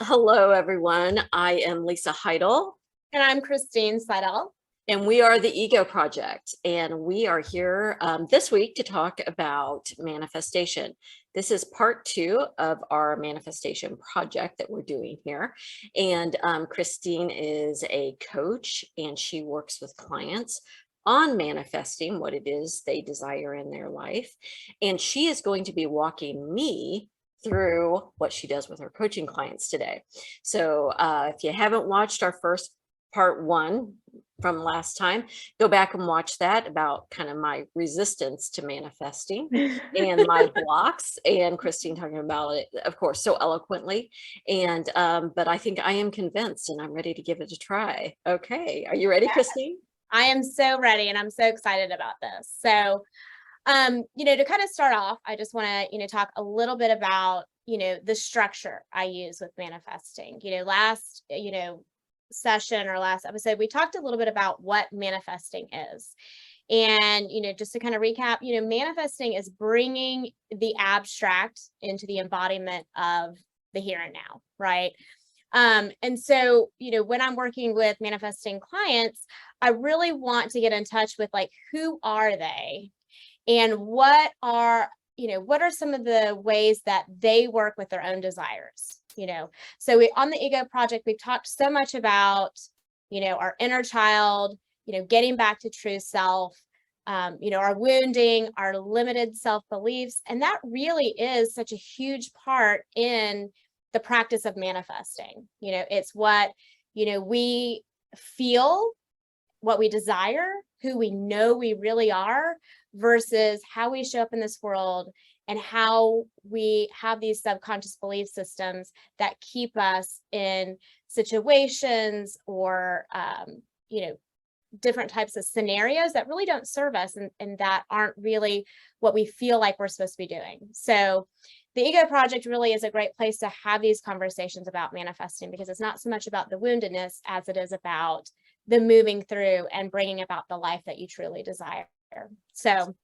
Hello, everyone. I am Lisa Heidle, And I'm Cristine Seidell. and we are the Ego Project. And we are here this week to talk about manifestation. This is part 2 of our manifestation project that we're doing here. And Cristine is a coach, and she works with clients on manifesting what it is they desire in their life. And she is going to be walking me through what she does with her coaching clients today. So if you haven't watched our first part 1 from last time, go back and watch that about kind of my resistance to manifesting and my blocks, and Cristine talking about it, of course, so eloquently. And but I think I am convinced and I'm ready to give it a try. Okay, are you ready, Cristine? I am so ready and I'm so excited about this. So, to kind of start off, I just want to, talk a little bit about, the structure I use with manifesting. Last, session or last episode, we talked a little bit about what manifesting is. And, just to kind of recap, manifesting is bringing the abstract into the embodiment of the here and now, right? And so, when I'm working with manifesting clients, I really want to get in touch with like, who are they and what are some of the ways that they work with their own desires? So on the Ego Project, we've talked so much about, our inner child, getting back to true self, our wounding, our limited self-beliefs. And that really is such a huge part in the practice of manifesting. It's what, we feel, what we desire, who we know we really are, versus how we show up in this world and how we have these subconscious belief systems that keep us in situations or, different types of scenarios that really don't serve us and that aren't really what we feel like we're supposed to be doing. So the Ego Project really is a great place to have these conversations about manifesting, because it's not so much about the woundedness as it is about the moving through and bringing about the life that you truly desire. So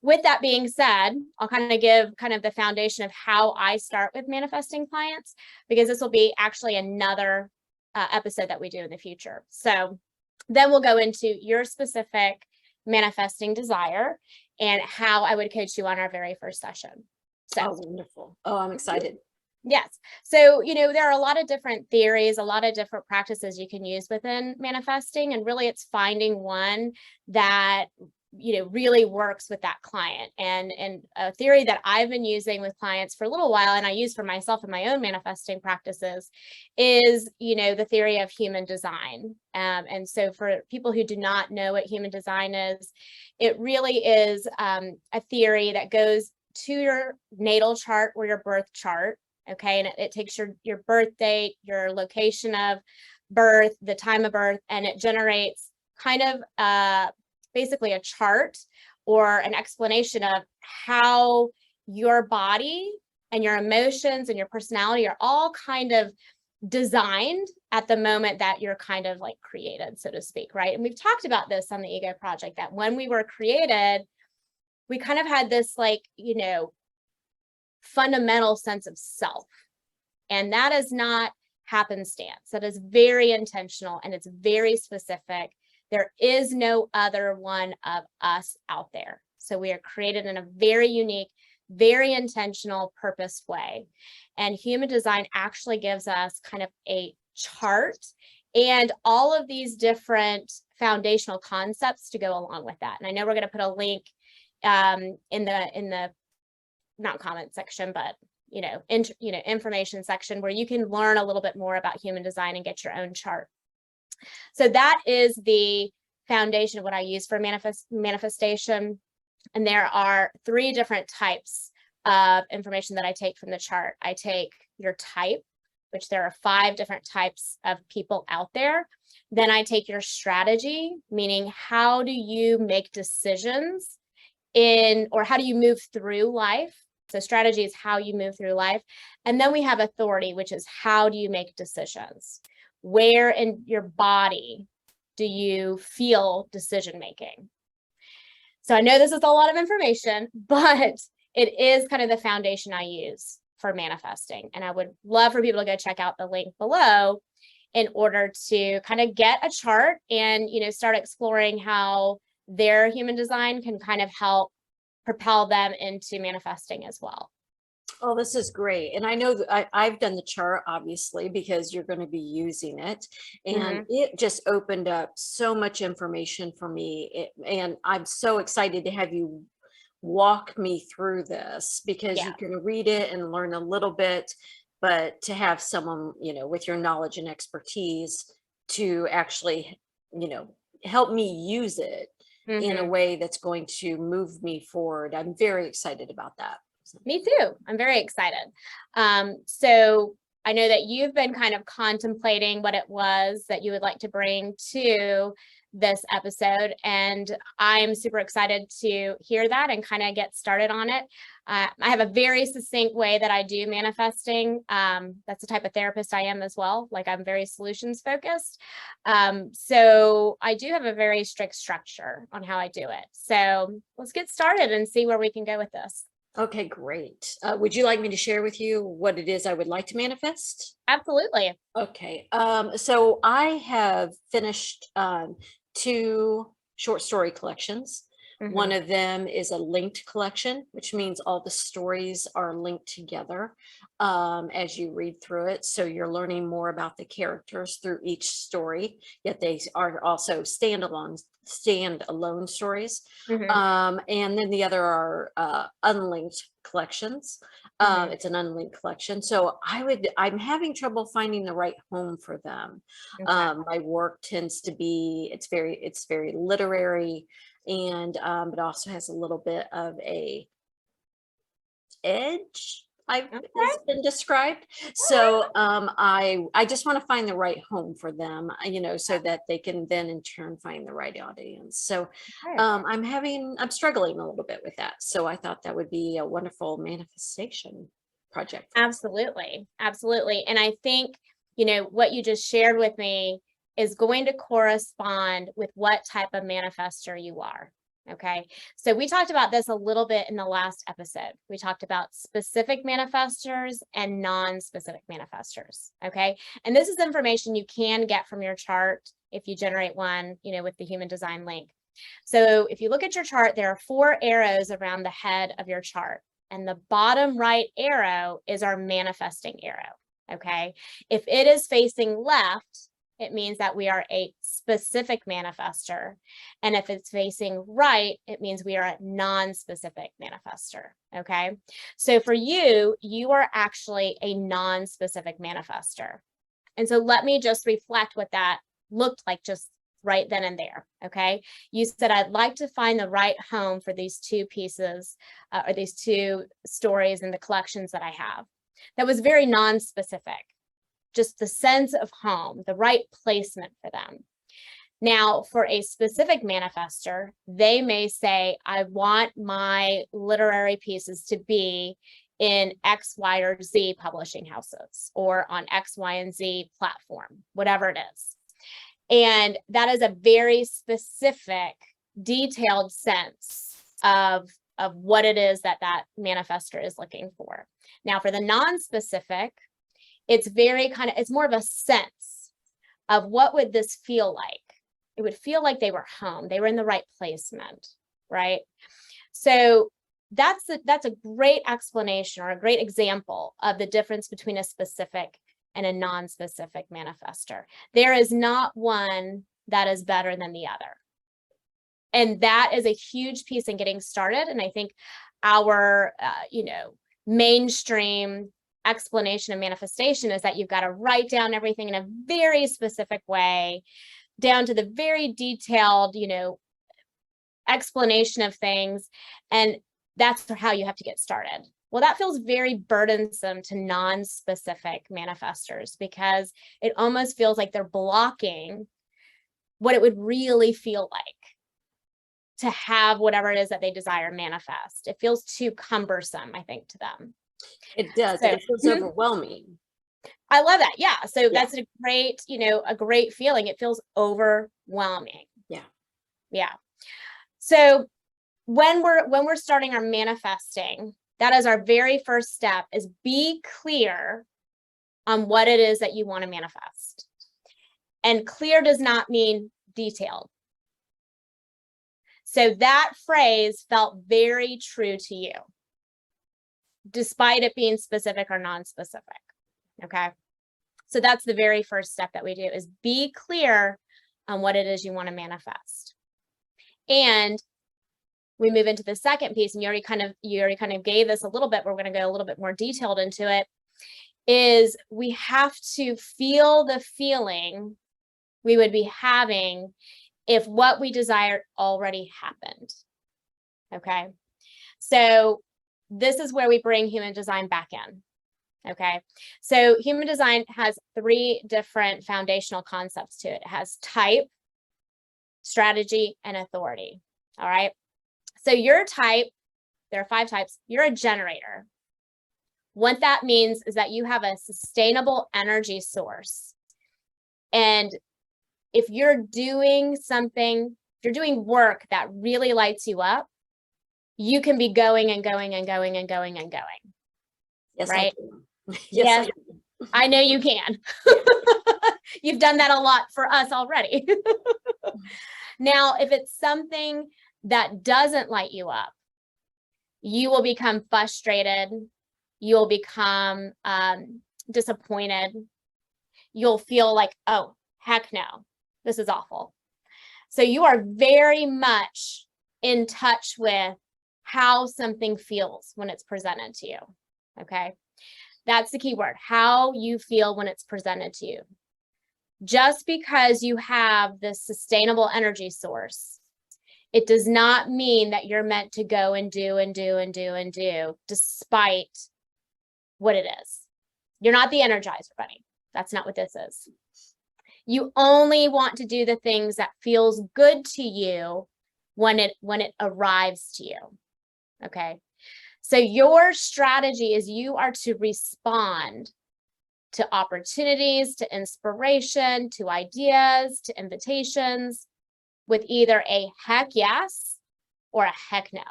with that being said, I'll kind of give kind of the foundation of how I start with manifesting clients, because this will be actually another episode that we do in the future. So then we'll go into your specific manifesting desire and how I would coach you on our very first session. So wonderful. Oh, I'm excited. Yes. So, there are a lot of different theories, a lot of different practices you can use within manifesting. And really it's finding one that, really works with that client. And a theory that I've been using with clients for a little while, and I use for myself in my own manifesting practices, is, the theory of human design. And so for people who do not know what human design is, it really is a theory that goes to your natal chart or your birth chart. Okay, and it takes your birth date, your location of birth, the time of birth, and it generates kind of basically a chart or an explanation of how your body and your emotions and your personality are all kind of designed at the moment that you're kind of like created, so to speak, right? And we've talked about this on the Ego Project, that when we were created, we kind of had this like, fundamental sense of self. And that is not happenstance. That is very intentional and it's very specific. There is no other one of us out there. So we are created in a very unique, very intentional, purposed way. And human design actually gives us kind of a chart and all of these different foundational concepts to go along with that. And I know we're going to put a link in the not comment section, but information section where you can learn a little bit more about human design and get your own chart. So that is the foundation of what I use for manifestation. And there are 3 different types of information that I take from the chart. I take your type, which there are 5 different types of people out there. Then I take your strategy, meaning how do you make decisions or how do you move through life? So strategy is how you move through life. And then we have authority, which is how do you make decisions? Where in your body do you feel decision making? So I know this is a lot of information, but it is kind of the foundation I use for manifesting. And I would love for people to go check out the link below in order to kind of get a chart and, start exploring how their human design can kind of help propel them into manifesting as well. Oh, this is great. And I know that I've done the chart, obviously, because you're going to be using it. And it just opened up so much information for me. And I'm so excited to have you walk me through this, because you can read it and learn a little bit, but to have someone, with your knowledge and expertise to actually, help me use it in a way that's going to move me forward. I'm very excited about that. Me too. I'm very excited. So I know that you've been kind of contemplating what it was that you would like to bring to this episode, and I'm super excited to hear that and kind of get started on it. I have a very succinct way that I do manifesting. That's the type of therapist I am as well. Like, I'm very solutions focused. So I do have a very strict structure on how I do it. So let's get started and see where we can go with this. Okay, great. Would you like me to share with you what it is I would like to manifest? Absolutely. Okay. So I have finished 2 short story collections. One of them is a linked collection, which means all the stories are linked together as you read through it. So you're learning more about the characters through each story, yet they are also standalone stories. And then the other are unlinked collections. It's an unlinked collection. So I'm having trouble finding the right home for them. My work tends to be, it's very literary, and it also has a little bit of a edge, has been described. So I just want to find the right home for them, so that they can then in turn find the right audience. So I'm struggling a little bit with that. So I thought that would be a wonderful manifestation project. Absolutely. Absolutely. And I think, what you just shared with me is going to correspond with what type of manifester you are. Okay. So we talked about this a little bit in the last episode. We talked about specific manifestors and non-specific manifestors. Okay. And this is information you can get from your chart if you generate one, with the human design link. So if you look at your chart, there are 4 arrows around the head of your chart, and the bottom right arrow is our manifesting arrow. Okay. If it is facing left, it means that we are a specific manifester. And if it's facing right, it means we are a non-specific manifester. Okay. So for you, you are actually a non-specific manifester. And so let me just reflect what that looked like just right then and there. Okay. You said, I'd like to find the right home for these 2 pieces or these 2 stories in the collections that I have. That was very non-specific. Just the sense of home, the right placement for them. Now, for a specific manifester, they may say, I want my literary pieces to be in X, Y, or Z publishing houses, or on X, Y, and Z platform, whatever it is. And that is a very specific, detailed sense of what it is that manifester is looking for. Now, for the non-specific, it's it's more of a sense of what would this feel like. It would feel like they were home. They were in the right placement, right? So that's a great explanation or a great example of the difference between a specific and a non-specific manifester. There is not one that is better than the other. And that is a huge piece in getting started. And I think our, mainstream explanation of manifestation is that you've got to write down everything in a very specific way, down to the very detailed, explanation of things. And that's how you have to get started. Well, that feels very burdensome to non-specific manifestors, because it almost feels like they're blocking what it would really feel like to have whatever it is that they desire manifest. It feels too cumbersome, I think, to them. It does. It feels overwhelming. I love that. Yeah. So that's a great feeling. It feels overwhelming. Yeah. Yeah. So when we're starting our manifesting, That is our very first step, is be clear on what it is that you want to manifest. And clear does not mean detailed. So that phrase felt very true to you, despite it being specific or non-specific. Okay. So that's the very first step that we do, is be clear on what it is you want to manifest. And we move into the second piece, and you already kind of gave this a little bit. We're going to go a little bit more detailed into it. Is we have to feel the feeling we would be having if what we desired already happened. Okay. So this is where we bring human design back in. Okay. So human design has 3 different foundational concepts to it. It has type, strategy, and authority. All right. So your type, there are 5 types. You're a generator. What that means is that you have a sustainable energy source. And if you're doing something, if you're doing work that really lights you up, you can be going and going and going and going and going. Yes, right? Yes, I know you can. You've done that a lot for us already. Now, if it's something that doesn't light you up, you will become frustrated. You'll become disappointed. You'll feel like, oh, heck no, this is awful. So you are very much in touch with how something feels when it's presented to you. Okay. That's the key word, how you feel when it's presented to you. Just because you have this sustainable energy source, it does not mean that you're meant to go and do and do and do and do despite what it is. You're not the Energizer Bunny. That's not what this is. You only want to do the things that feels good to you when it arrives to you. Okay. So your strategy is you are to respond to opportunities, to inspiration, to ideas, to invitations with either a heck yes or a heck no.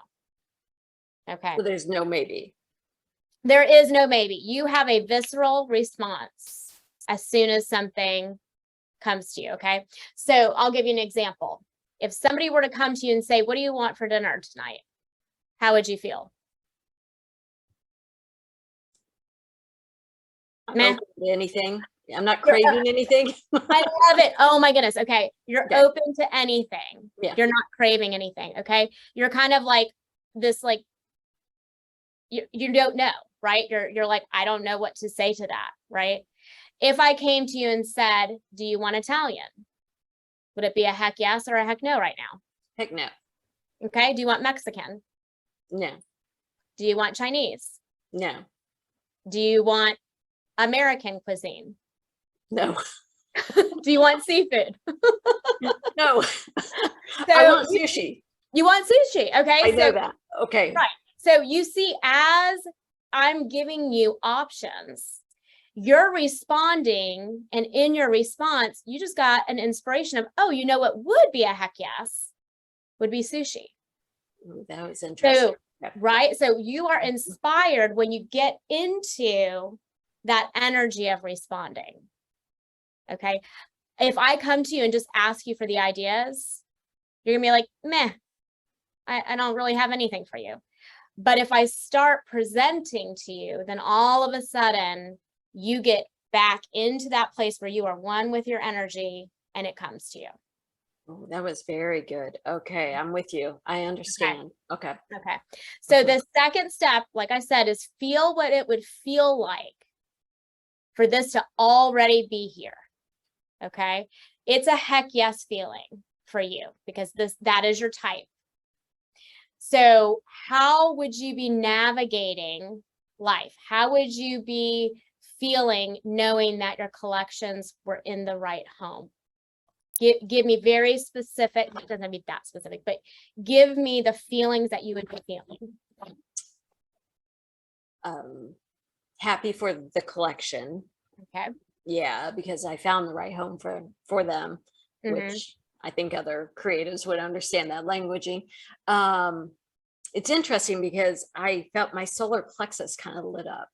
Okay. So there's no maybe. There is no maybe. You have a visceral response as soon as something comes to you. Okay. So I'll give you an example. If somebody were to come to you and say, what do you want for dinner tonight? How would you feel? I'm open to anything. I'm not craving anything. I love it. Oh my goodness. Okay. You're Okay. open to anything. Yeah. You're not craving anything. Okay. You're kind of like this, like, you don't know, right? You're like, I don't know what to say to that. Right. If I came to you and said, do you want Italian? Would it be a heck yes or a heck no right now? Heck no. Okay. Do you want Mexican? No. Do you want Chinese? No. Do you want American cuisine? No. Do you want seafood? No. So I want sushi. You want sushi. Okay. I know that. Okay. Right. So you see, as I'm giving you options, you're responding, and in your response, you just got an inspiration of, oh, you know what would be a heck yes? Would be sushi. Ooh, that was interesting. So, right. So you are inspired when you get into that energy of responding. Okay. If I come to you and just ask you for the ideas, you're gonna be like, meh, I don't really have anything for you. But if I start presenting to you, then all of a sudden you get back into that place where you are one with your energy and it comes to you. Oh, that was very good. Okay, I'm with you. I understand. Okay. Okay. So the second step, like I said, is feel what it would feel like for this to already be here. Okay. It's a heck yes feeling for you because that is your type. So how would you be navigating life? How would you be feeling knowing that your collections were in the right home? Give me very specific, it doesn't have to be that specific, but give me the feelings that you would be feeling. Happy for the collection. Okay. Yeah, because I found the right home for them, which I think other creatives would understand that languaging. It's interesting because I felt my solar plexus kind of lit up.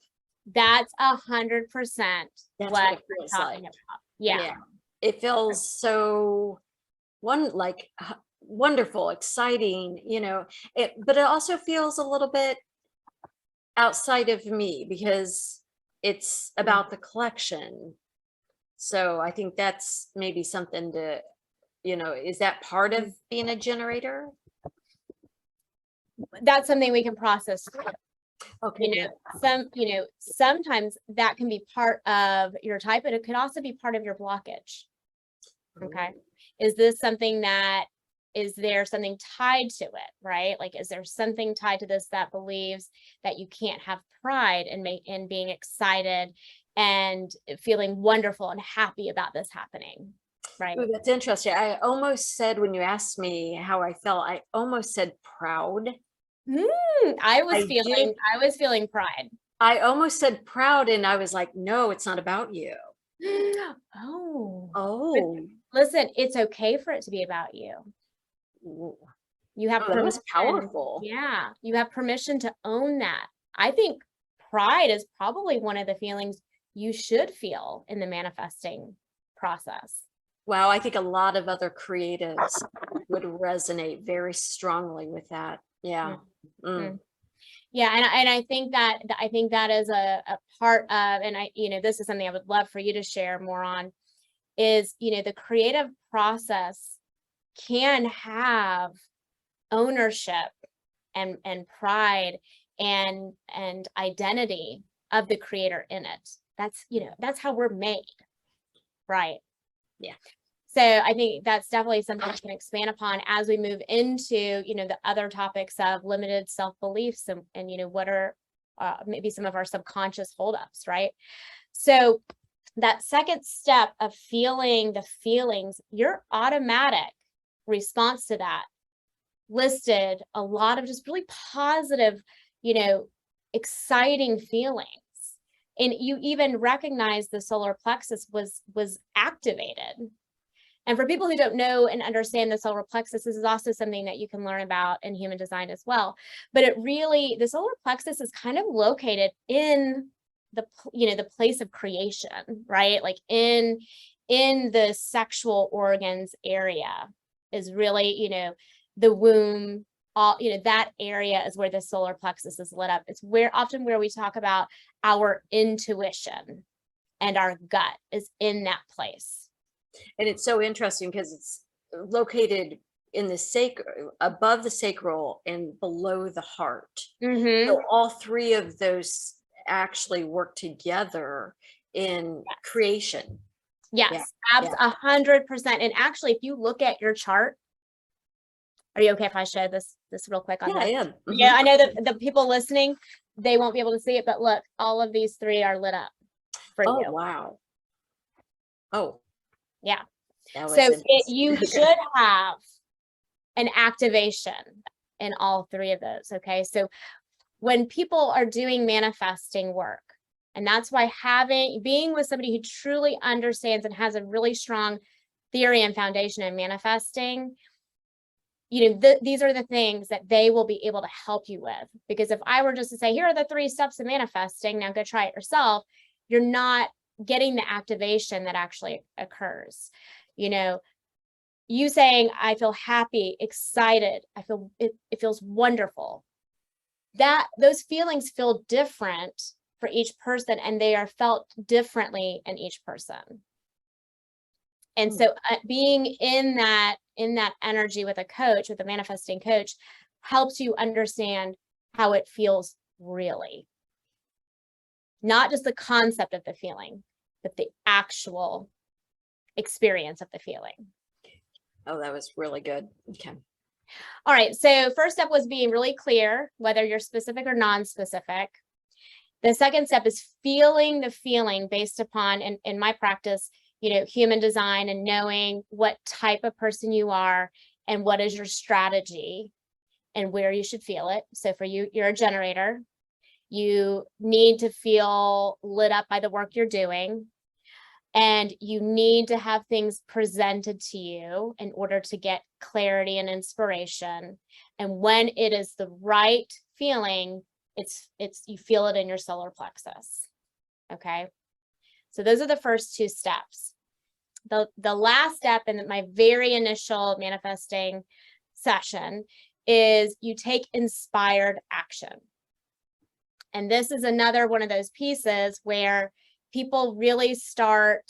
That's 100% That's what what it I'm feels talking like. about. Yeah. Yeah. It feels so wonderful, exciting, but it also feels a little bit outside of me because it's about the collection. So I think that's maybe something to, is that part of being a generator? That's something we can process through. Okay, You know, good. sometimes that can be part of your type, but it could also be part of your blockage. Okay. Is this something that, is there something tied to it, right? Like, is there something tied to this that believes that you can't have pride in being excited and feeling wonderful and happy about this happening, right? Ooh, that's interesting. I almost said, when you asked me how I felt, I almost said proud. I was I did. feeling pride. I almost said proud, and I was like, no, it's not about you. Oh, but Oh, listen, it's okay for it to be about you. Ooh. You have Oh, that was permission. powerful. Yeah, you have permission to own that. I think pride is probably one of the feelings you should feel in the manifesting process. Wow, I think a lot of other creatives would resonate very strongly with that. Yeah. Mm. Mhm. Yeah, and I think that is a part of, and this is something I would love for you to share more on, is, the creative process can have ownership and pride and identity of the creator in it. That's how we're made, right? Yeah. So I think that's definitely something we can expand upon as we move into, the other topics of limited self-beliefs and what are maybe some of our subconscious holdups, right? So that second step of feeling the feelings, your automatic response to that listed a lot of just really positive, exciting feelings. And you even recognize the solar plexus was activated. And for people who don't know and understand the solar plexus, this is also something that you can learn about in human design as well. But the solar plexus is kind of located in the place of creation, right? Like in the sexual organs area is really, the womb, all, that area is where the solar plexus is lit up. It's often where we talk about our intuition, and our gut is in that place. And it's so interesting because it's located in the above the sacral and below the heart. Mm-hmm. So all three of those actually work together in creation. Yes, Yeah. 100%. And actually, if you look at your chart, are you okay if I show this real quick on Yeah, this? I am. Yeah, I know that the people listening, they won't be able to see it, but look, all of these three are lit up for Oh, you. wow. Oh, Yeah. that was So interesting. you Okay. should have an activation in all three of those. Okay. So when people are doing manifesting work, and that's why being with somebody who truly understands and has a really strong theory and foundation in manifesting, these are the things that they will be able to help you with. Because if I were just to say, here are the 3 steps of manifesting, now go try it yourself, you're not getting the activation that actually occurs. You saying, I feel happy, excited, I feel it feels wonderful. Those feelings feel different for each person, and they are felt differently in each person. And so being in that energy with a manifesting coach, helps you understand how it feels really. Not just the concept of the feeling, but the actual experience of the feeling. Oh, that was really good. Okay. All right. So first step was being really clear, whether you're specific or non-specific. The second step is feeling the feeling based upon, in my practice, human design, and knowing what type of person you are and what is your strategy and where you should feel it. So for you, you're a generator. You need to feel lit up by the work you're doing. And you need to have things presented to you in order to get clarity and inspiration. And when it is the right feeling, it's you feel it in your solar plexus. Okay. So those are the first two steps. The last step in my very initial manifesting session is you take inspired action. And this is another one of those pieces where people really start,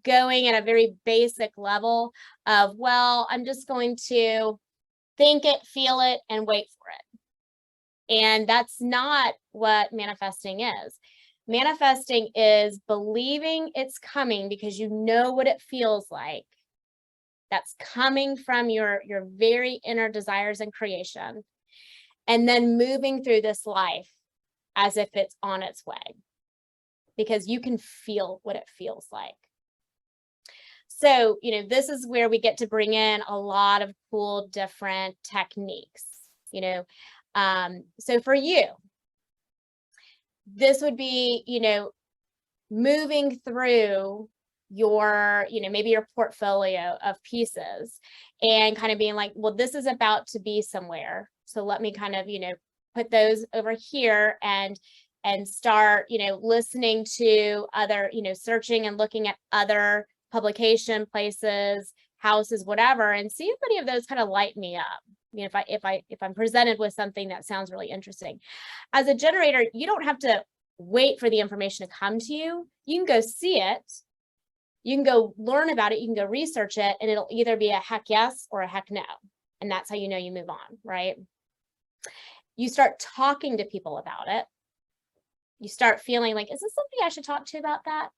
going at a very basic level of, well, I'm just going to think it, feel it, and wait for it. And that's not what manifesting is. Manifesting is believing it's coming because you know what it feels like. That's coming from your very inner desires and creation. And then moving through this life as if it's on its way, because you can feel what it feels like. So, this is where we get to bring in a lot of cool, different techniques, So for you, this would be, moving through your, maybe your portfolio of pieces and kind of being like, well, this is about to be somewhere. So let me kind of, put those over here and start, listening to other, searching and looking at other publication places, houses, whatever, and see if any of those kind of light me up. If I'm presented with something that sounds really interesting. As a generator, you don't have to wait for the information to come to you. You can go see it. You can go learn about it. You can go research it, and it'll either be a heck yes or a heck no. And that's how you know you move on, right? You start talking to people about it. You start feeling like, is this something I should talk to about that?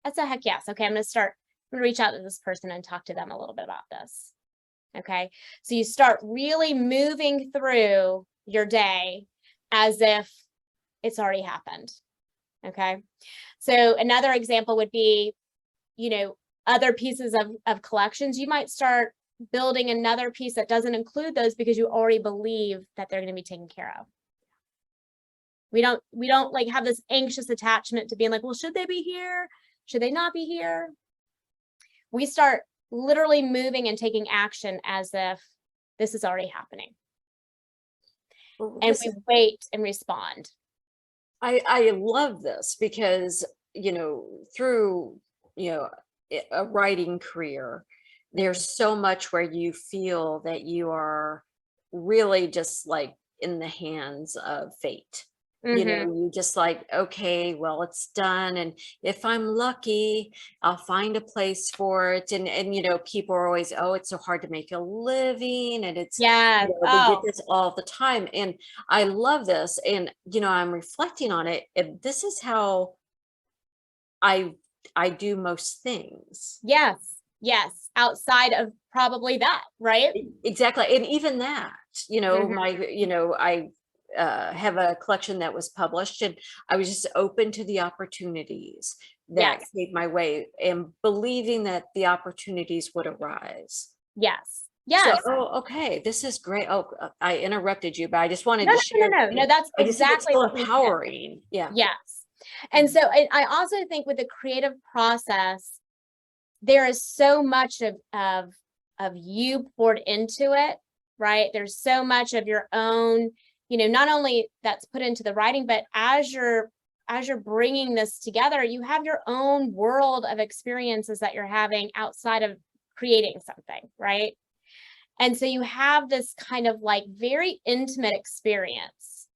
That's a heck yes. Okay, I'm going to reach out to this person and talk to them a little bit about this. Okay, so you start really moving through your day as if it's already happened. Okay, so another example would be, other pieces of collections. You might start building another piece that doesn't include those because you already believe that they're going to be taken care of. We don't like have this anxious attachment to being like, well, should they be here? Should they not be here? We start literally moving and taking action as if this is already happening. Well, and we wait and respond. I love this because, through, a writing career, there's so much where you feel that you are really just like in the hands of fate. You just like, okay, well, it's done. And if I'm lucky, I'll find a place for it. And people are always, oh, it's so hard to make a living. And it's, Yes. we get this all the time. And I love this. And, I'm reflecting on it. And this is how I do most things. Yes. Outside of probably that, right? Exactly. And even that, I have a collection that was published, and I was just open to the opportunities that came my way and believing that the opportunities would arise. Yes. So, okay, this is great. Oh, I interrupted you, but I just wanted No, to share. No, that's exactly so what empowering. Yeah. Yes. And so I also think with the creative process, there is so much of you poured into it, right? There's so much of your own, not only that's put into the writing, but as you're bringing this together, you have your own world of experiences that you're having outside of creating something, right? And so you have this kind of like very intimate experience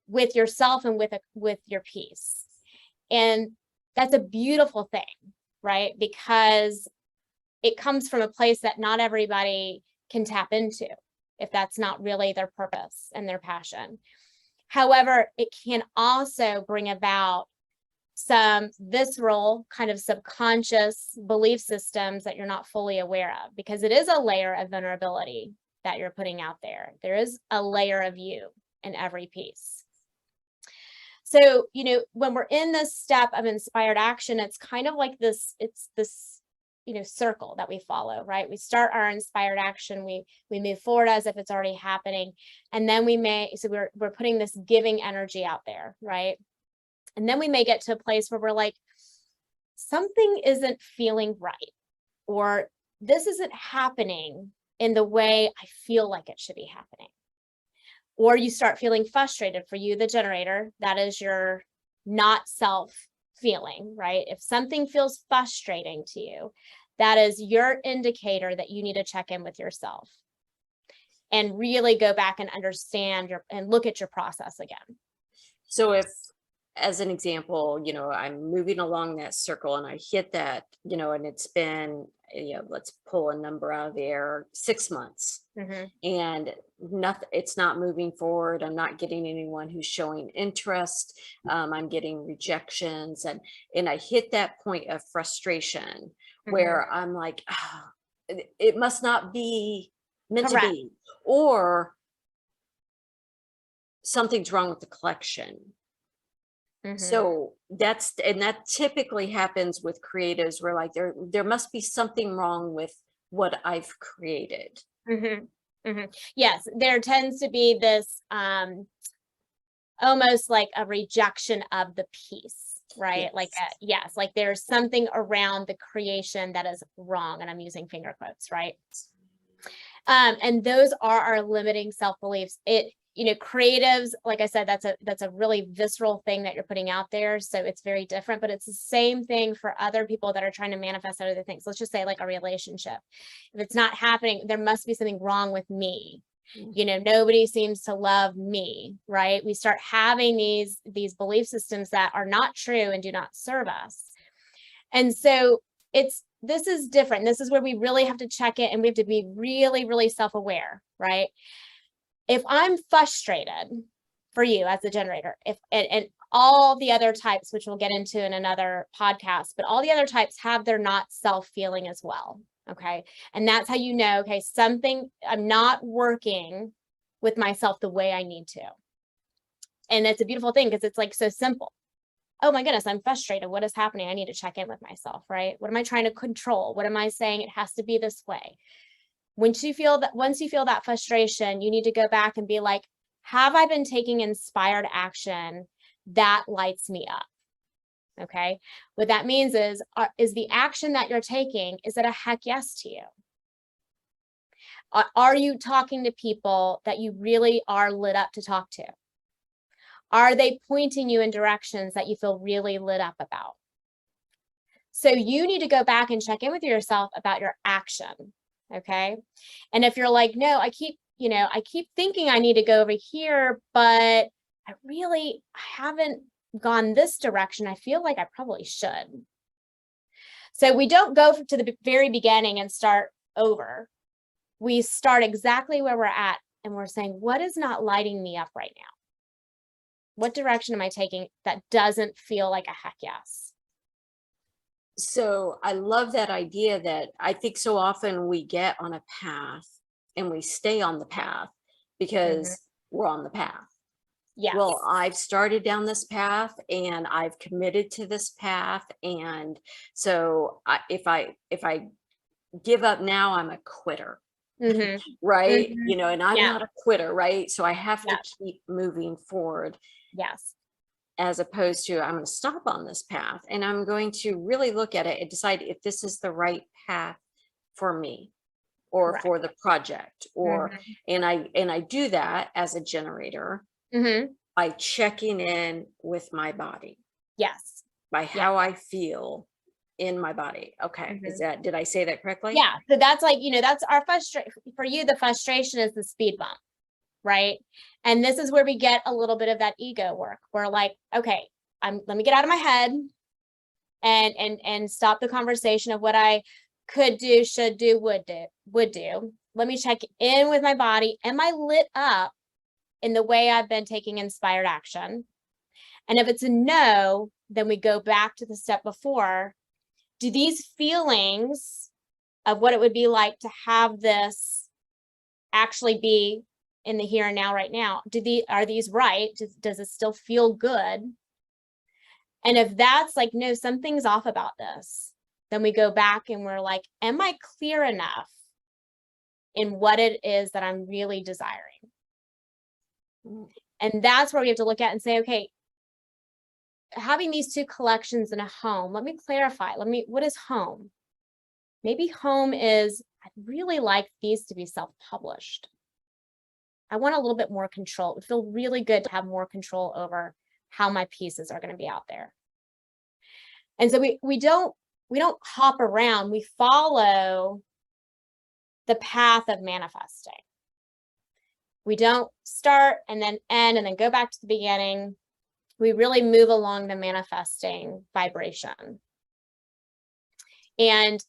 with yourself and with your piece. And that's a beautiful thing, right? Because it comes from a place that not everybody can tap into if that's not really their purpose and their passion. However, it can also bring about some visceral kind of subconscious belief systems that you're not fully aware of, because it is a layer of vulnerability that you're putting out there. There is a layer of you in every piece. So, when we're in this step of inspired action, it's kind of like this, it's this, circle that we follow, right? We start our inspired action, we move forward as if it's already happening. And then we're putting this giving energy out there, right? And then we may get to a place where we're like, something isn't feeling right, or this isn't happening in the way I feel like it should be happening. Or you start feeling frustrated. For you, the generator, that is your not self feeling, right? If something feels frustrating to you, that is your indicator that you need to check in with yourself and really go back and understand and look at your process again. So if, as an example, I'm moving along that circle and I hit that, and it's been, let's pull a number out of the air, 6 months, and nothing, it's not moving forward. I'm not getting anyone who's showing interest. I'm getting rejections, and I hit that point of frustration where I'm like, it must not be meant to Correct. be, or something's wrong with the collection. So that typically happens with creatives, where like there must be something wrong with what I've created. Yes, there tends to be this almost like a rejection of the piece, right? Like yes, like there's something around the creation that is wrong, and I'm using finger quotes, right? And those are our limiting self-beliefs. Creatives, like I said, that's a really visceral thing that you're putting out there. So it's very different, but it's the same thing for other people that are trying to manifest other things. Let's just say like a relationship. If it's not happening, there must be something wrong with me. Nobody seems to love me, right? We start having these belief systems that are not true and do not serve us. And so this is different. This is where we really have to check it, and we have to be really, really self-aware, right? If I'm frustrated, for you as a generator, and all the other types, which we'll get into in another podcast, but all the other types have their not self feeling as well. Okay. And that's how you know, okay, I'm not working with myself the way I need to. And it's a beautiful thing because it's like so simple. Oh my goodness, I'm frustrated. What is happening? I need to check in with myself, right? What am I trying to control? What am I saying? It has to be this way. Once you feel that frustration, you need to go back and be like, have I been taking inspired action that lights me up? Okay. What that means is the action that you're taking, is it a heck yes to you? Are you talking to people that you really are lit up to talk to? Are they pointing you in directions that you feel really lit up about? So you need to go back and check in with yourself about your action. Okay. And if you're like, no, I keep thinking I need to go over here, but I haven't gone this direction. I feel like I probably should. So we don't go to the very beginning and start over. We start exactly where we're at, and we're saying, what is not lighting me up right now? What direction am I taking that doesn't feel like a heck yes? So I love that idea, that I think so often we get on a path and we stay on the path because we're on the path. Yes. Well, I've started down this path and I've committed to this path. And so if I give up now, I'm a quitter. Right. And I'm not a quitter. Right. So I have to keep moving forward. Yes. As opposed to, I'm going to stop on this path and I'm going to really look at it and decide if this is the right path for me or for the project, or and I do that as a generator by checking in with my body. Yes. By how I feel in my body. Okay. Did I say that correctly? Yeah. So that's like, that's our frustration. For you, the frustration is the speed bump. Right. And this is where we get a little bit of that ego work. We're like, okay, let me get out of my head and stop the conversation of what I could do, should do, would do. Let me check in with my body. Am I lit up in the way I've been taking inspired action? And if it's a no, then we go back to the step before. Do these feelings of what it would be like to have this actually be in the here and now right now, are these right? Does it still feel good? And if that's like, no, something's off about this, then we go back and we're like, am I clear enough in what it is that I'm really desiring? And that's where we have to look at and say, okay, having these two collections in a home, let me clarify. What is home? Maybe home is, I I'd really like these to be self-published. I want a little bit more control. It would feel really good to have more control over how my pieces are going to be out there. And so we don't hop around. We follow the path of manifesting. We don't start and then end and then go back to the beginning. We really move along the manifesting vibration. And,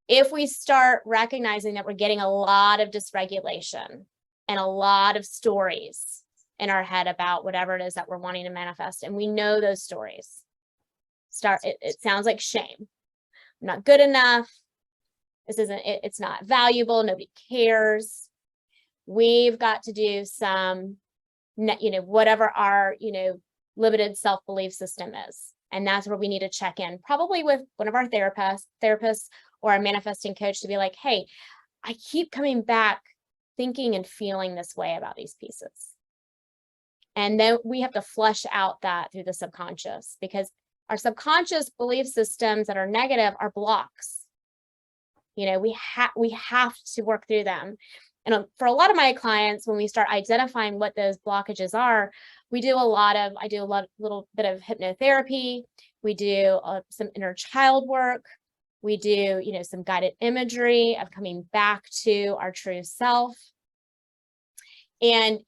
if we start recognizing that we're getting a lot of dysregulation and a lot of stories in our head about whatever it is that we're wanting to manifest, and we know those stories, it sounds like shame. I'm not good enough. This isn't, it's not valuable. Nobody cares. We've got to do some, whatever our, limited self-belief system is. And that's where we need to check in, probably with one of our therapists or a manifesting coach, to be like, hey, I keep coming back thinking and feeling this way about these pieces. And then we have to flesh out that through the subconscious, because our subconscious belief systems that are negative are blocks. We have to work through them. And for a lot of my clients, when we start identifying what those blockages are, I do a little bit of hypnotherapy. We do some inner child work. We do, some guided imagery of coming back to our true self. And,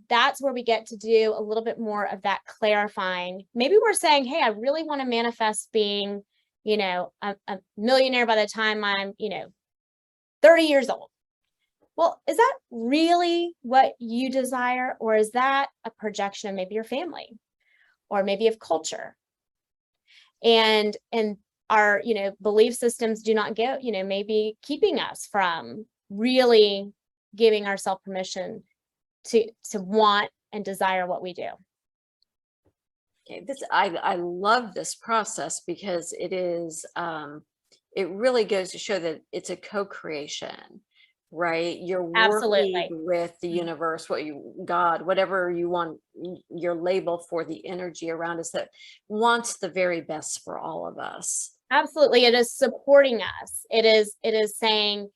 that's where we get to do a little bit more of that clarifying. Maybe we're saying, hey, I really want to manifest being, a millionaire by the time I'm, 30 years old. Well, is that really what you desire? Or is that a projection of maybe your family or maybe of culture? And our, belief systems do not get, maybe keeping us from really giving ourselves permission to want and desire what we do. Okay, I love this process, because it is, it really goes to show that it's a co-creation, right? You're Absolutely. working with the universe, God, whatever you want your label for the energy around us that wants the very best for all of us. Absolutely. It is supporting us. It is saying,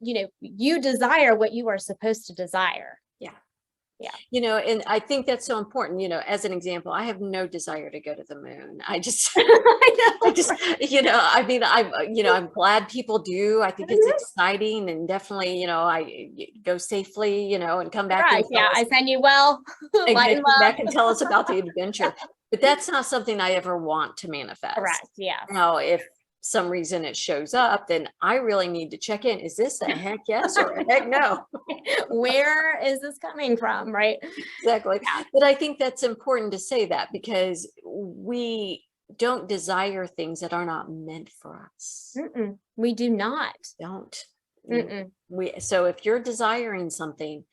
you desire what you are supposed to desire. Yeah. And I think that's so important. As an example, I have no desire to go to the moon. I just, I'm glad people do. I think it's exciting, and definitely, I go safely, and come back. Right. Yeah. I send you well. And Light and love. back and tell us about the adventure. But that's not something I ever want to manifest. Correct. Yeah. Now, if some reason it shows up, then I really need to check in. Is this a heck yes or a heck no? Where is this coming from? Right. Exactly. Yeah. But I think that's important to say that, because we don't desire things that are not meant for us. We do not. Don't. So if you're desiring something,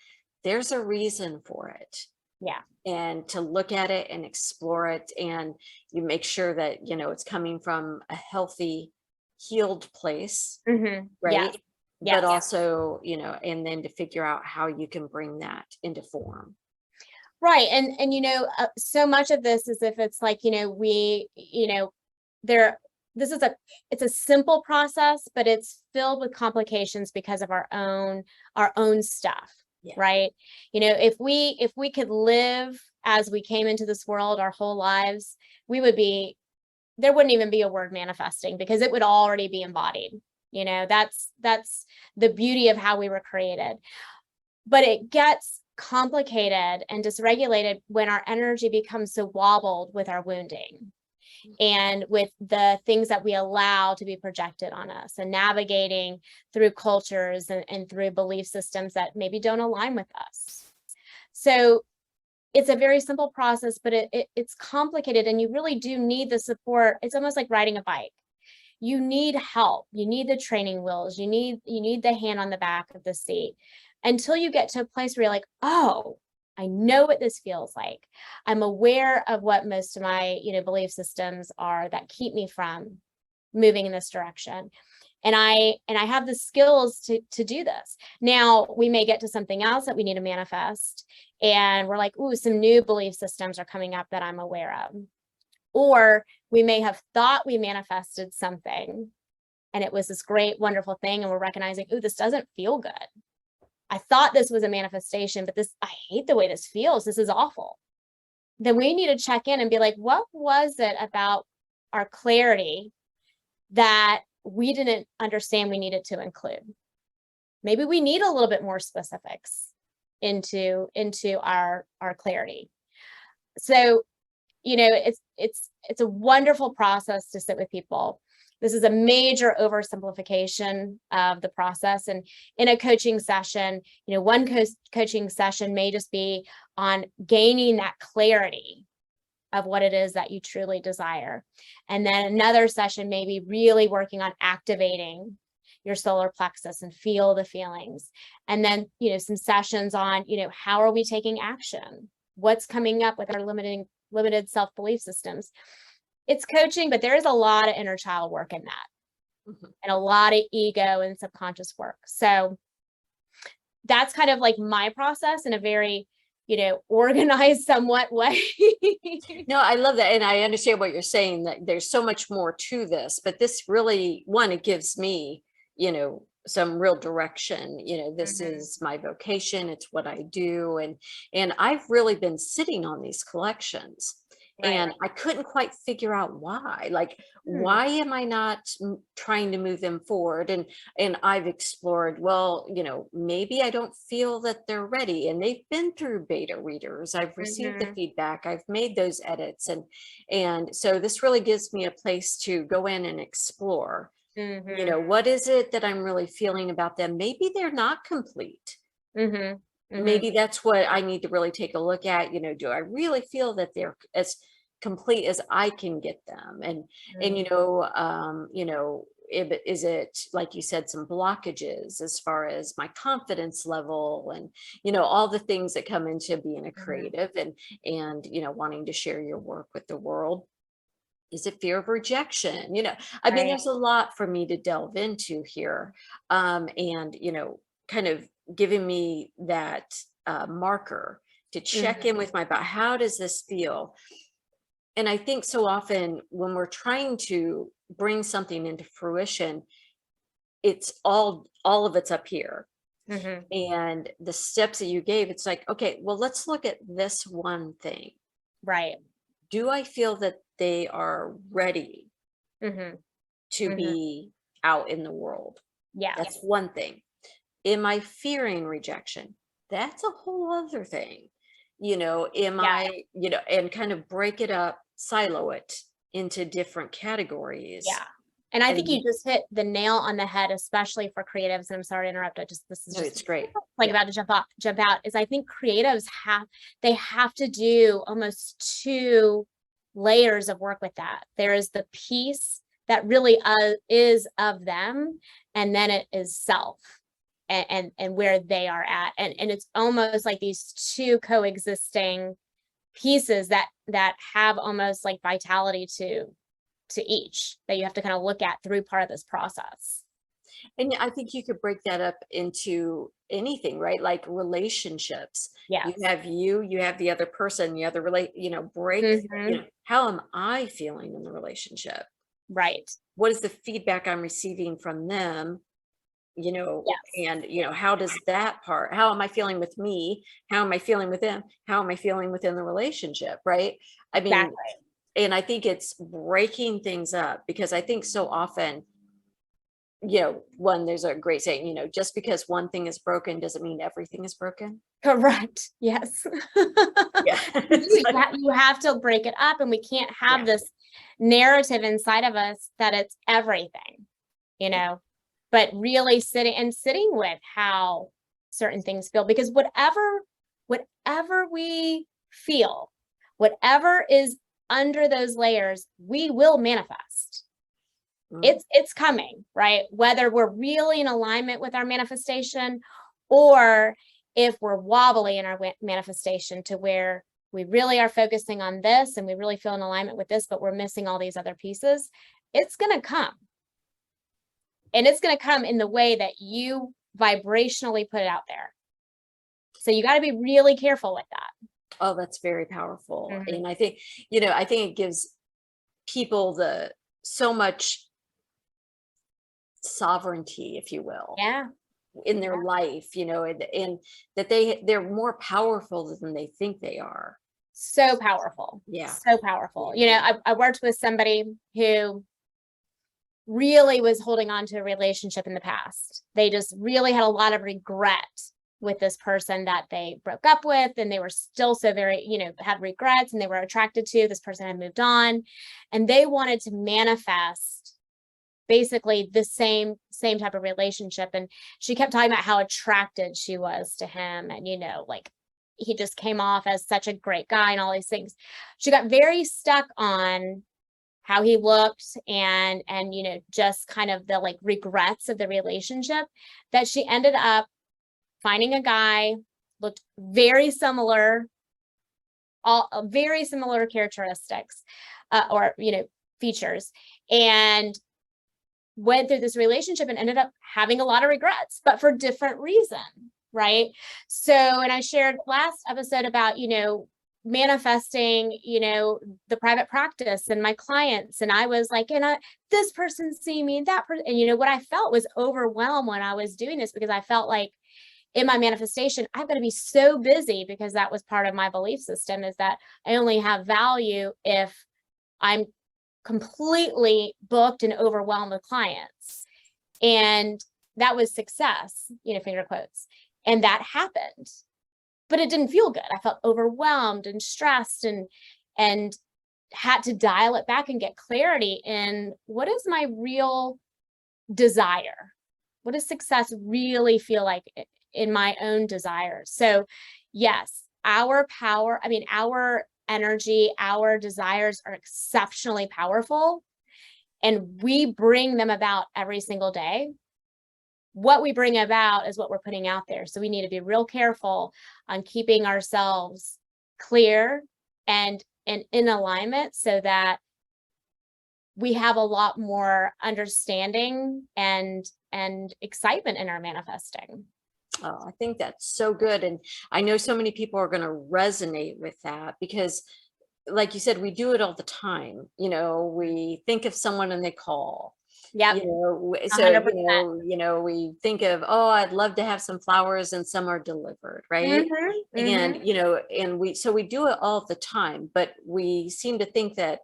there's a reason for it. Yeah. And to look at it and explore it, and you make sure that, it's coming from a healthy, healed place, right? Yes. But also, and then to figure out how you can bring that into form. Right. And so much of this is, if it's like, it's a simple process, but it's filled with complications because of our own stuff. Yeah. Right. If we could live as we came into this world our whole lives, there wouldn't even be a word manifesting, because it would already be embodied. That's the beauty of how we were created. But it gets complicated and dysregulated when our energy becomes so wobbled with our wounding and with the things that we allow to be projected on us, and navigating through cultures and through belief systems that maybe don't align with us. So it's a very simple process, but it's complicated, and you really do need the support. It's almost like riding a bike. You need help. You need the training wheels. You need the hand on the back of the seat, until you get to a place where you're like, oh, I know what this feels like. I'm aware of what most of my, belief systems are that keep me from moving in this direction. And I have the skills to do this. Now, we may get to something else that we need to manifest, and we're like, ooh, some new belief systems are coming up that I'm aware of. Or we may have thought we manifested something, and it was this great, wonderful thing. And we're recognizing, ooh, this doesn't feel good. I thought this was a manifestation, but I hate the way this feels. This is awful. Then we need to check in and be like, what was it about our clarity that we didn't understand we needed to include? Maybe we need a little bit more specifics into our clarity. So, it's a wonderful process to sit with people. This is a major oversimplification of the process. And in a coaching session, one coaching session may just be on gaining that clarity of what it is that you truly desire. And then another session may be really working on activating your solar plexus and feel the feelings. And then, some sessions on, how are we taking action? What's coming up with our limited self-belief systems? It's coaching, but there is a lot of inner child work in that, and a lot of ego and subconscious work. So that's kind of like my process in a very, organized somewhat way. No, I love that. And I understand what you're saying, that there's so much more to this, but this really, it gives me, some real direction. This is my vocation. It's what I do. And I've really been sitting on these collections. And I couldn't quite figure out why. Like, why am I not trying to move them forward? And I've explored, well, maybe I don't feel that they're ready. And they've been through beta readers. I've received the feedback. I've made those edits. And so this really gives me a place to go in and explore. What is it that I'm really feeling about them? Maybe they're not complete. Maybe that's what I need to really take a look at. Do I really feel that they're as complete as I can get them? And is it, like you said, some blockages as far as my confidence level and all the things that come into being a creative and wanting to share your work with the world? Is it fear of rejection? I mean, there's a lot for me to delve into here. And kind of giving me that marker to check in with my body. How does this feel? And I think so often when we're trying to bring something into fruition, it's all of it's up here. And the steps that you gave, it's like, okay, well, let's look at this one thing. Right. Do I feel that they are ready to be out in the world? Yeah. That's one thing. Am I fearing rejection? That's a whole other thing. Am I, and kind of break it up, silo it into different categories. Yeah. And I think you just hit the nail on the head, especially for creatives. And I'm sorry to interrupt. This is just it's great. About to jump out is I think creatives have to do almost 2 layers of work with that. There is the piece that really is of them, and then it is self and where they are at. And it's almost like these 2 coexisting pieces that have almost like vitality to each, that you have to kind of look at through part of this process. And I think you could break that up into anything, right? Like relationships. Yeah. You have the other person, the other how am I feeling in the relationship? Right. What is the feedback I'm receiving from them? And how does that part, how am I feeling with me? How am I feeling with them? How am I feeling within the relationship? Right. I mean, exactly. And I think it's breaking things up, because I think so often, there's a great saying, just because one thing is broken doesn't mean everything is broken. Correct. Yes. Yeah. You have to break it up, and we can't have this narrative inside of us that it's everything, but really sitting with how certain things feel, because whatever we feel, whatever is under those layers, we will manifest. It's coming, right? Whether we're really in alignment with our manifestation, or if we're wobbly in our manifestation to where we really are focusing on this and we really feel in alignment with this, but we're missing all these other pieces, it's going to come. And it's going to come in the way that you vibrationally put it out there. So you got to be really careful with that. Oh, that's very powerful. And I think, it gives people so much sovereignty, if you will, Yeah. in their life, and that they're more powerful than they think they are. So powerful. Yeah. So powerful. Yeah. I worked with somebody who really was holding on to a relationship in the past. They just really had a lot of regret with this person that they broke up with, and they were still so very, had regrets, and they were attracted to this person had moved on, and they wanted to manifest basically the same type of relationship. And she kept talking about how attracted she was to him, and like he just came off as such a great guy and all these things. She got very stuck on how he looked, and just kind of the like regrets of the relationship, that she ended up finding a guy, looked very similar, all very similar characteristics, or features, and went through this relationship and ended up having a lot of regrets, but for different reasons, right? So, and I shared last episode about manifesting the private practice and my clients, and I was like, this person see me, and that person, and what I felt was overwhelmed when I was doing this, because I felt like in my manifestation I've got to be so busy, because that was part of my belief system, is that I only have value if I'm completely booked and overwhelmed with clients. And that was success, finger quotes. And that happened, but it didn't feel good. I felt overwhelmed and stressed, and had to dial it back and get clarity in what is my real desire? What does success really feel like in my own desires? So yes, our power, our energy, our desires are exceptionally powerful, and we bring them about every single day. What we bring about is what we're putting out there. So we need to be real careful on keeping ourselves clear and in alignment, so that we have a lot more understanding and excitement in our manifesting. Oh, I think that's so good. And I know so many people are going to resonate with that, because like you said, we do it all the time. We think of someone and they call, Yep. so, 100%. we think of, oh, I'd love to have some flowers, and some are delivered. Right. And, and we do it all the time, but we seem to think that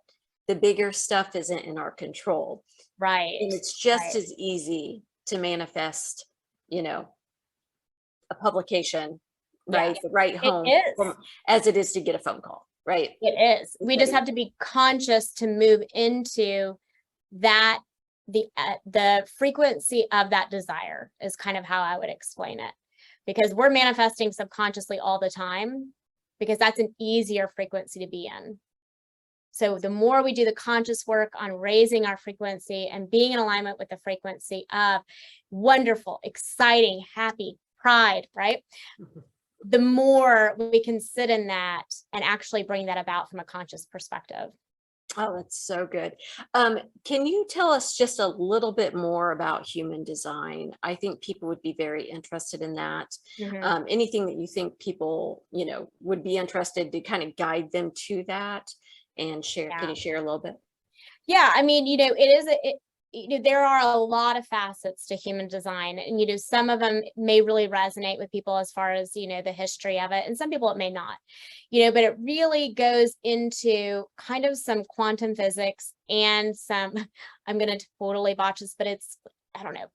the bigger stuff isn't in our control. Right. And it's just Right. as easy to manifest, a publication, right? Yes, The right it home, is. as it is to get a phone call, right? It is. We just have to be conscious to move into that, the frequency of that desire is kind of how I would explain it, because we're manifesting subconsciously all the time, because that's an easier frequency to be in. So the more we do the conscious work on raising our frequency and being in alignment with the frequency of wonderful, exciting, happy, pride, right? The more we can sit in that and actually bring that about from a conscious perspective. Oh, that's so good. Can you tell us just a little bit more about human design? I think people would be very interested in that. Anything that you think people, would be interested to kind of guide them to that and share. Can Yeah. you share a little bit? Yeah, it is there are a lot of facets to human design, and some of them may really resonate with people as far as the history of it, and some people it may not, but it really goes into kind of some quantum physics and some I'm going to totally botch this, but it's, I don't know,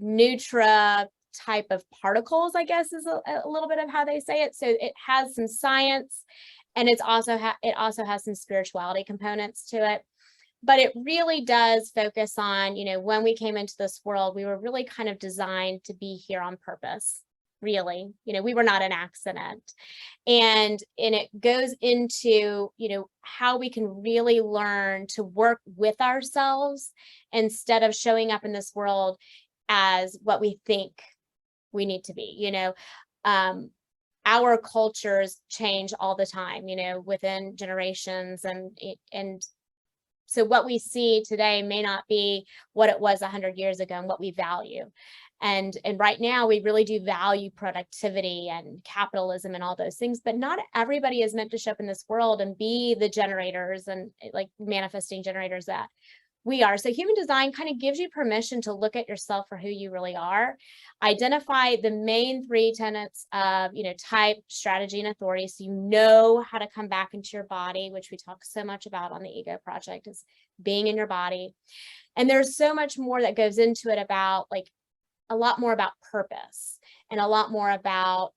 neutra type of particles, I guess is a little bit of how they say it. So it has some science, and it also has some spirituality components to it. But it really does focus on, when we came into this world, we were really kind of designed to be here on purpose, really. We were not an accident. And it goes into, how we can really learn to work with ourselves instead of showing up in this world as what we think we need to be. Our cultures change all the time, within generations, and so what we see today may not be what it was 100 years ago and what we value. And right now we really do value productivity and capitalism and all those things, but not everybody is meant to show up in this world and be the generators and like manifesting generators that We are. So human design kind of gives you permission to look at yourself for who you really are, identify the main three tenets of, type, strategy, and authority. So you know how to come back into your body, which we talk so much about on the Ego Project, is being in your body. And there's so much more that goes into it, about like a lot more about purpose, and a lot more about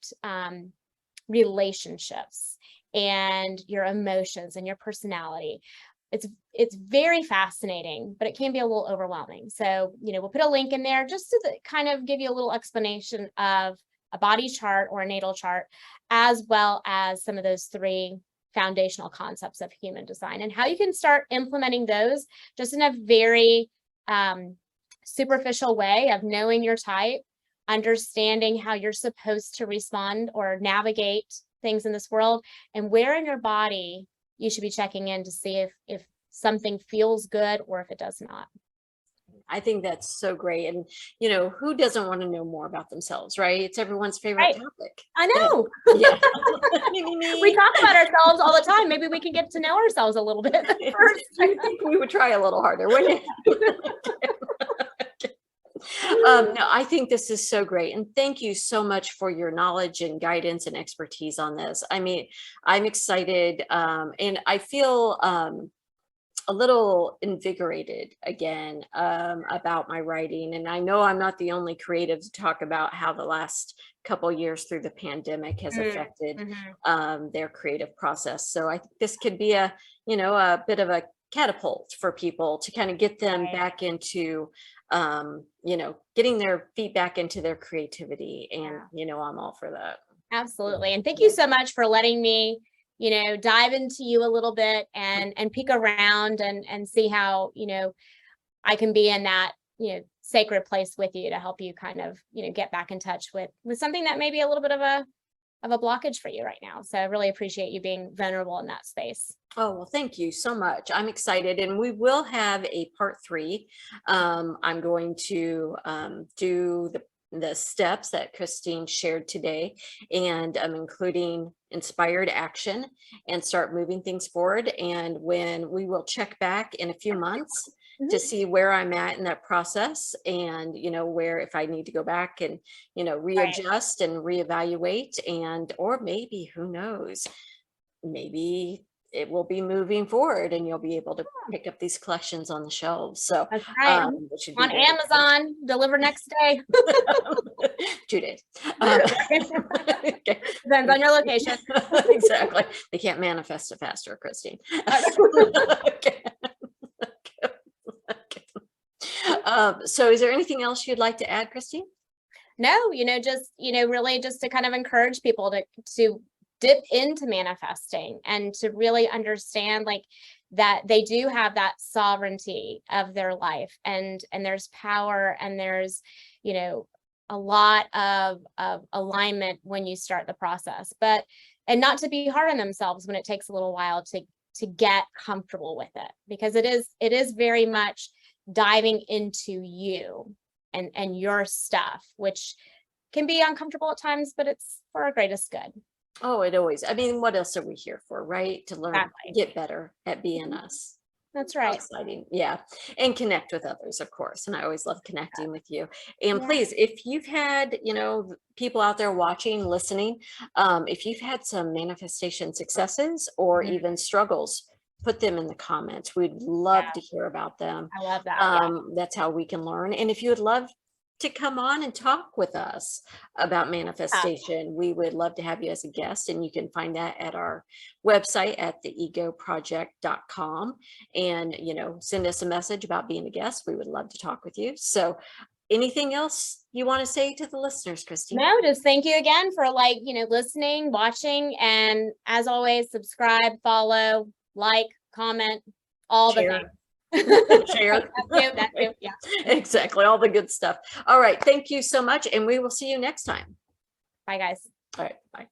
relationships and your emotions and your personality. It's very fascinating, but it can be a little overwhelming. So, we'll put a link in there just to kind of give you a little explanation of a body chart or a natal chart, as well as some of those three foundational concepts of human design, and how you can start implementing those just in a very superficial way of knowing your type, understanding how you're supposed to respond or navigate things in this world, and where in your body you should be checking in to see if something feels good or if it does not. I think that's so great. And, who doesn't want to know more about themselves, right? It's everyone's favorite Right. topic. I know. Yeah. We talk about ourselves all the time. Maybe we can get to know ourselves a little bit first. You think we would try a little harder, wouldn't you? No, I think this is so great. And thank you so much for your knowledge and guidance and expertise on this. I mean, I'm excited, and I feel a little invigorated again about my writing. And I know I'm not the only creative to talk about how the last couple years through the pandemic has affected their creative process. So I think this could be a bit of a catapult for people to kind of get them back into getting their feet back into their creativity. And I'm all for that. Absolutely. And thank you so much for letting me dive into you a little bit and peek around and see how I can be in that sacred place with you to help you kind of get back in touch with something that may be a little bit of a blockage for you right now. So I really appreciate you being vulnerable in that space. Oh, well, thank you so much. I'm excited, and we will have a part 3. I'm going to do the steps that Cristine shared today, and I'm including inspired action, and start moving things forward. And when we will check back in a few months to see where I'm at in that process, and where, if I need to go back and readjust and reevaluate, and or maybe, who knows, maybe it will be moving forward and you'll be able to pick up these collections on the shelves. So that's right. On Amazon, deliver next day. 2 days. Okay. Depends on your location. Exactly. They can't manifest it faster, Cristine. Okay. So is there anything else you'd like to add, Cristine? No, just, really just to kind of encourage people to dip into manifesting, and to really understand that they do have that sovereignty of their life, and there's power, and there's, a lot of alignment when you start the process, and not to be hard on themselves when it takes a little while to get comfortable with it, because it is very much diving into you and your stuff, which can be uncomfortable at times, but it's for our greatest good. Oh, it always, I mean, what else are we here for, right? To learn, Exactly. get better at being us. That's right. Exciting. Yeah. And connect with others, of course. And I always love connecting with you. And Yeah. please, if you've had, people out there watching, listening, if you've had some manifestation successes or even struggles, put them in the comments. We'd love to hear about them. I love that. That's how we can learn. And if you would love to come on and talk with us about manifestation, we would love to have you as a guest. And you can find that at our website at theegoproject.com, and send us a message about being a guest. We would love to talk with you. So anything else you want to say to the listeners, Cristine? No, just thank you again for listening, watching, and as always, subscribe, follow, like, comment, all the things. Share. That too. Yeah. Exactly. All the good stuff. All right. Thank you so much. And we will see you next time. Bye, guys. All right. Bye.